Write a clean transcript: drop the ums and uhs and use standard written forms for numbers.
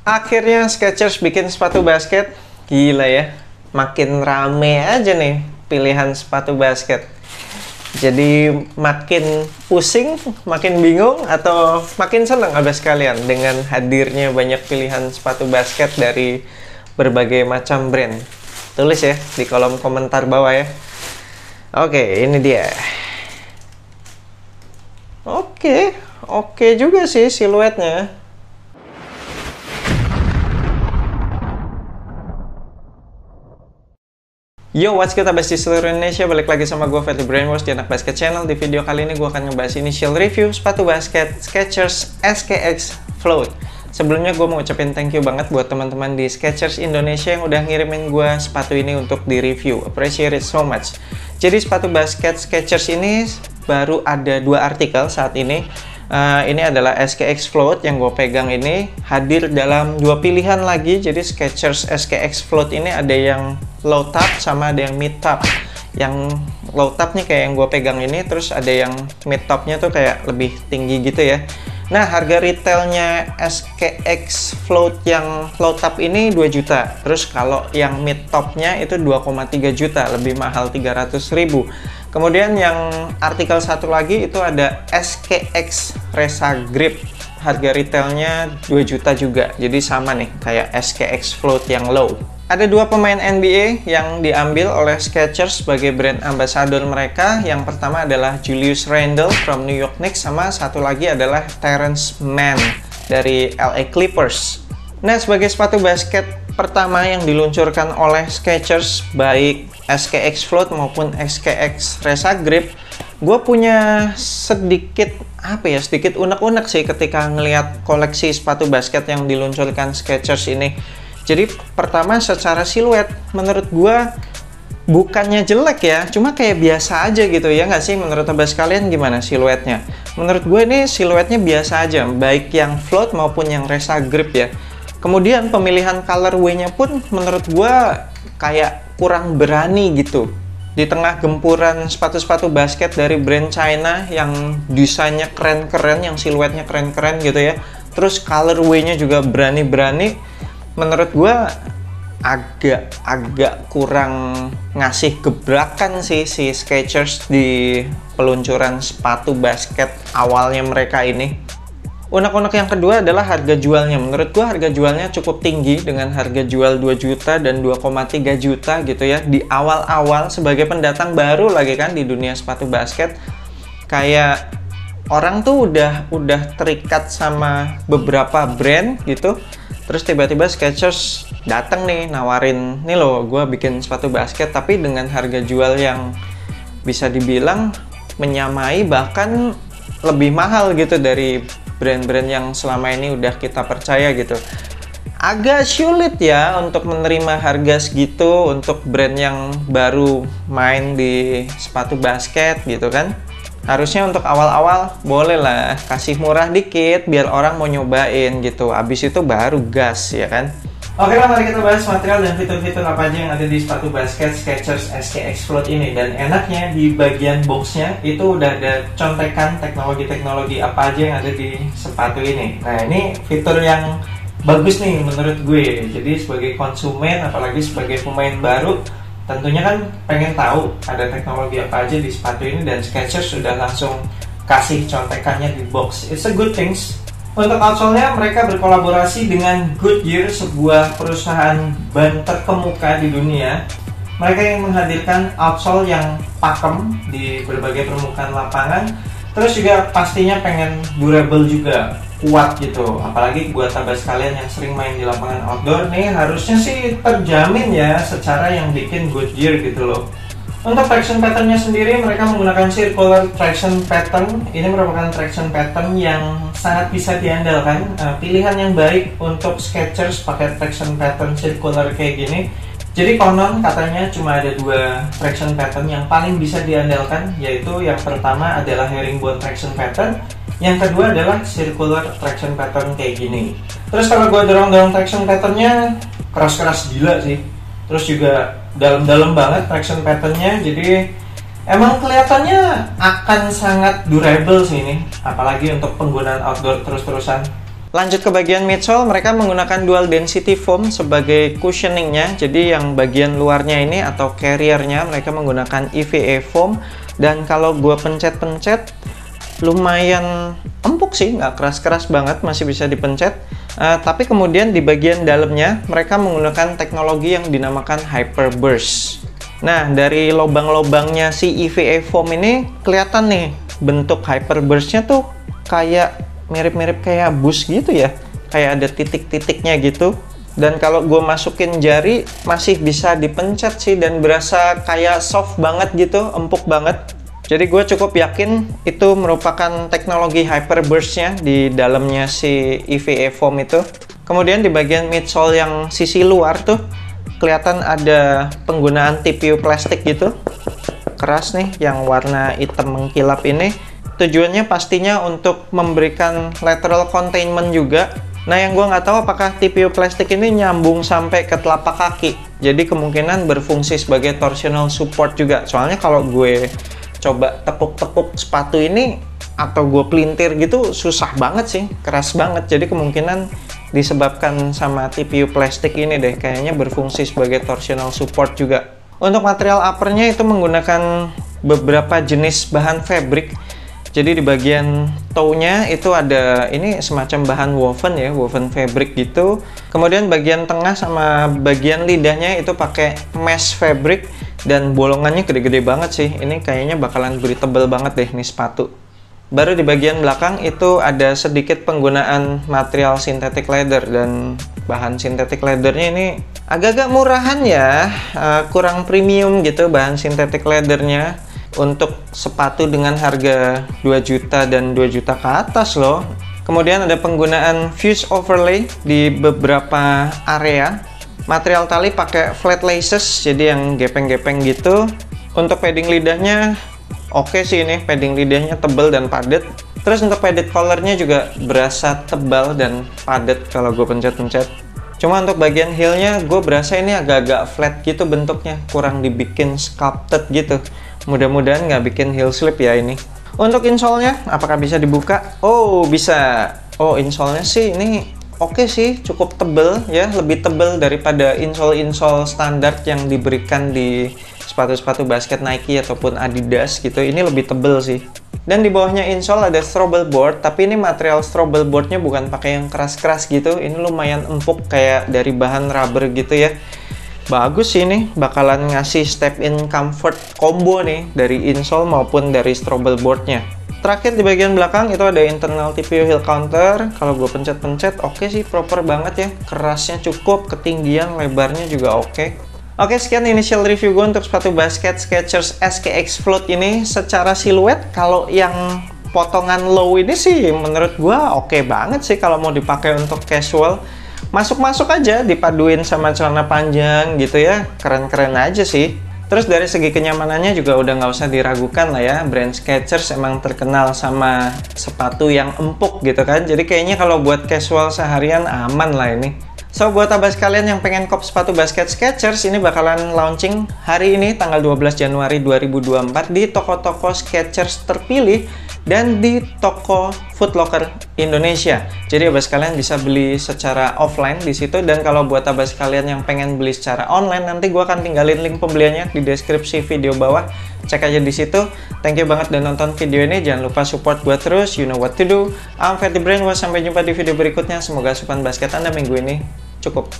Akhirnya Skechers bikin sepatu basket. Gila ya, makin rame aja nih pilihan sepatu basket. Jadi makin pusing, makin bingung, atau makin senang abah sekalian dengan hadirnya banyak pilihan sepatu basket dari berbagai macam brand. Tulis ya di kolom komentar bawah ya. Oke, ini dia. Oke juga sih siluetnya. Yo, what's good abas di seluruh Indonesia, balik lagi sama gue Fatty Brainwash di Anak Basket Channel. Di video kali ini gue akan ngebahas initial review sepatu basket Skechers SKX Float. Sebelumnya gue mau ucapin thank you banget buat teman-teman di Skechers Indonesia yang udah ngirimin gue sepatu ini untuk di review. Appreciate it so much. Jadi sepatu basket Skechers ini baru ada 2 artikel saat ini. Ini adalah SKX Float yang gue pegang ini hadir dalam 2 pilihan lagi. Jadi Skechers SKX Float ini ada yang low top sama ada yang mid top. Yang low top nih kayak yang gue pegang ini, terus ada yang mid topnya tuh kayak lebih tinggi gitu ya. Nah, harga retailnya SKX Float yang low top ini 2 juta. Terus kalau yang mid topnya itu 2,3 juta, lebih mahal 300.000. Kemudian yang artikel satu lagi itu ada SKX Resa Grip. Harga retailnya 2 juta juga. Jadi sama nih kayak SKX Float yang low. Ada 2 pemain NBA yang diambil oleh Skechers sebagai brand ambassador mereka. Yang pertama adalah Julius Randle from New York Knicks, sama satu lagi adalah Terrence Mann dari LA Clippers. Nah, sebagai sepatu basket pertama yang diluncurkan oleh Skechers, baik SKX Float maupun SKX Resa Grip, gue punya sedikit unek-unek sih ketika ngelihat koleksi sepatu basket yang diluncurkan Skechers ini. Jadi pertama secara siluet menurut gue bukannya jelek ya, cuma kayak biasa aja gitu ya nggak sih? Menurut abah sekalian gimana siluetnya? Menurut gue ini siluetnya biasa aja, baik yang float maupun yang Resa Grip ya. Kemudian pemilihan colorway-nya pun menurut gue kayak kurang berani gitu. Di tengah gempuran sepatu-sepatu basket dari brand China yang desainnya keren-keren, yang siluetnya keren-keren gitu ya. Terus colorway-nya juga berani-berani. Menurut gue agak kurang ngasih gebrakan sih si Skechers di peluncuran sepatu basket awalnya mereka ini. Unek-unek yang kedua adalah harga jualnya. Menurut gue harga jualnya cukup tinggi dengan harga jual 2 juta dan 2,3 juta gitu ya. Di awal-awal sebagai pendatang baru lagi kan di dunia sepatu basket. Kayak orang tuh udah terikat sama beberapa brand gitu. Terus tiba-tiba Skechers datang nih nawarin, nih loh gue bikin sepatu basket tapi dengan harga jual yang bisa dibilang menyamai bahkan lebih mahal gitu dari brand-brand yang selama ini udah kita percaya gitu. Agak sulit ya untuk menerima harga segitu untuk brand yang baru main di sepatu basket gitu kan. Harusnya untuk awal-awal boleh lah kasih murah dikit biar orang mau nyobain gitu. Abis itu baru gas ya kan. Oke lah, mari kita bahas material dan fitur-fitur apa aja yang ada di sepatu basket Skechers SKX Float ini. Dan enaknya di bagian boxnya itu udah ada contekan teknologi-teknologi apa aja yang ada di sepatu ini. Nah, ini fitur yang bagus nih menurut gue. Jadi sebagai konsumen, apalagi sebagai pemain baru, tentunya kan pengen tahu ada teknologi apa aja di sepatu ini, dan Skechers sudah langsung kasih contekannya di box. It's a good things. Untuk outsole-nya mereka berkolaborasi dengan Goodyear, sebuah perusahaan ban terkemuka di dunia. Mereka yang menghadirkan outsole yang pakem di berbagai permukaan lapangan. Terus juga pastinya pengen durable juga, kuat gitu. Apalagi buat abah sekalian yang sering main di lapangan outdoor nih, harusnya sih terjamin ya secara yang bikin Goodyear gitu loh. Untuk traction pattern-nya sendiri, mereka menggunakan circular traction pattern. Ini merupakan traction pattern yang sangat bisa diandalkan. Pilihan yang baik untuk Skechers pakai traction pattern circular kayak gini. Jadi konon katanya cuma ada 2 traction pattern yang paling bisa diandalkan, yaitu yang pertama adalah herringbone traction pattern, yang kedua adalah circular traction pattern kayak gini. Terus kalau gue dorong-dorong traction pattern-nya keras-keras gila sih. Terus juga dalam-dalam banget traction pattern-nya, jadi emang kelihatannya akan sangat durable sih ini, apalagi untuk penggunaan outdoor terus-terusan. Lanjut ke bagian midsole, mereka menggunakan dual density foam sebagai cushioningnya. Jadi yang bagian luarnya ini atau carriernya mereka menggunakan EVA foam. Dan kalau gue pencet-pencet, lumayan empuk sih, nggak keras-keras banget, masih bisa dipencet. Tapi kemudian di bagian dalamnya mereka menggunakan teknologi yang dinamakan Hyperburst. Nah, dari lubang-lubangnya si EVA foam ini kelihatan nih bentuk Hyperburst-nya tuh kayak mirip-mirip kayak bus gitu ya, kayak ada titik-titiknya gitu. Dan kalau gue masukin jari masih bisa dipencet sih, dan berasa kayak soft banget gitu, empuk banget. Jadi gue cukup yakin itu merupakan teknologi Hyperburst-nya di dalamnya si EVA foam itu. Kemudian di bagian midsole yang sisi luar tuh kelihatan ada penggunaan TPU plastik gitu, keras nih, yang warna hitam mengkilap ini. Tujuannya pastinya untuk memberikan lateral containment juga. Nah, yang gue nggak tahu apakah TPU plastik ini nyambung sampai ke telapak kaki. Jadi kemungkinan berfungsi sebagai torsional support juga. Soalnya kalau gue coba tepuk-tepuk sepatu ini atau gue pelintir gitu susah banget sih, keras banget. Jadi kemungkinan disebabkan sama TPU plastik ini deh, kayaknya berfungsi sebagai torsional support juga. Untuk material uppernya itu menggunakan beberapa jenis bahan fabric. Jadi di bagian toe-nya itu ada ini semacam bahan woven ya, woven fabric gitu. Kemudian bagian tengah sama bagian lidahnya itu pakai mesh fabric, dan bolongannya gede-gede banget sih. Ini kayaknya bakalan breathable banget deh nih sepatu. Baru di bagian belakang itu ada sedikit penggunaan material synthetic leather, dan bahan synthetic leathernya ini agak-agak murahan ya, kurang premium gitu bahan synthetic leathernya. Untuk sepatu dengan harga 2 juta dan 2 juta ke atas loh. Kemudian ada penggunaan fuse overlay di beberapa area. Material tali pakai flat laces, jadi yang gepeng-gepeng gitu. Untuk padding lidahnya oke sih, ini padding lidahnya tebal dan padat. Terus untuk padded collarnya juga berasa tebal dan padat kalau gue pencet-pencet. Cuma untuk bagian heelnya gue berasa ini agak-agak flat gitu bentuknya, kurang dibikin sculpted gitu. Mudah-mudahan nggak bikin heel slip ya ini. Untuk insole-nya, apakah bisa dibuka? Oh, bisa. Oh, insole-nya sih ini oke sih, cukup tebel ya, lebih tebel daripada insole-insole standar yang diberikan di sepatu-sepatu basket Nike ataupun Adidas gitu. Ini lebih tebel sih. Dan di bawahnya insole ada strobel board, tapi ini material strobel boardnya bukan pakai yang keras-keras gitu. Ini lumayan empuk kayak dari bahan rubber gitu ya. Bagus sih, ini bakalan ngasih step in comfort combo nih dari insole maupun dari strobel boardnya. Terakhir di bagian belakang itu ada internal TPU heel counter. Kalau gue pencet-pencet oke sih, proper banget ya. Kerasnya cukup, ketinggian, lebarnya juga oke. Oke, sekian initial review gue untuk sepatu basket Skechers SKX Float ini. Secara siluet, kalau yang potongan low ini sih menurut gue oke banget sih kalau mau dipakai untuk casual. Masuk-masuk aja, dipaduin sama celana panjang gitu ya, keren-keren aja sih. Terus dari segi kenyamanannya juga udah nggak usah diragukan lah ya, brand Skechers emang terkenal sama sepatu yang empuk gitu kan. Jadi kayaknya kalau buat casual seharian aman lah ini. So, buat abas kalian yang pengen kop sepatu basket Skechers, ini bakalan launching hari ini tanggal 12 Januari 2024 di toko-toko Skechers terpilih dan di toko Foot Locker Indonesia. Jadi abas kalian bisa beli secara offline di situ, dan kalau buat abas kalian yang pengen beli secara online, nanti gua akan tinggalin link pembeliannya di deskripsi video bawah. Cek aja di situ. Thank you banget udah nonton video ini. Jangan lupa support gua terus. You know what to do. I'm Ferdy Brainwash. Sampai jumpa di video berikutnya. Semoga asupan basket Anda minggu ini cukup.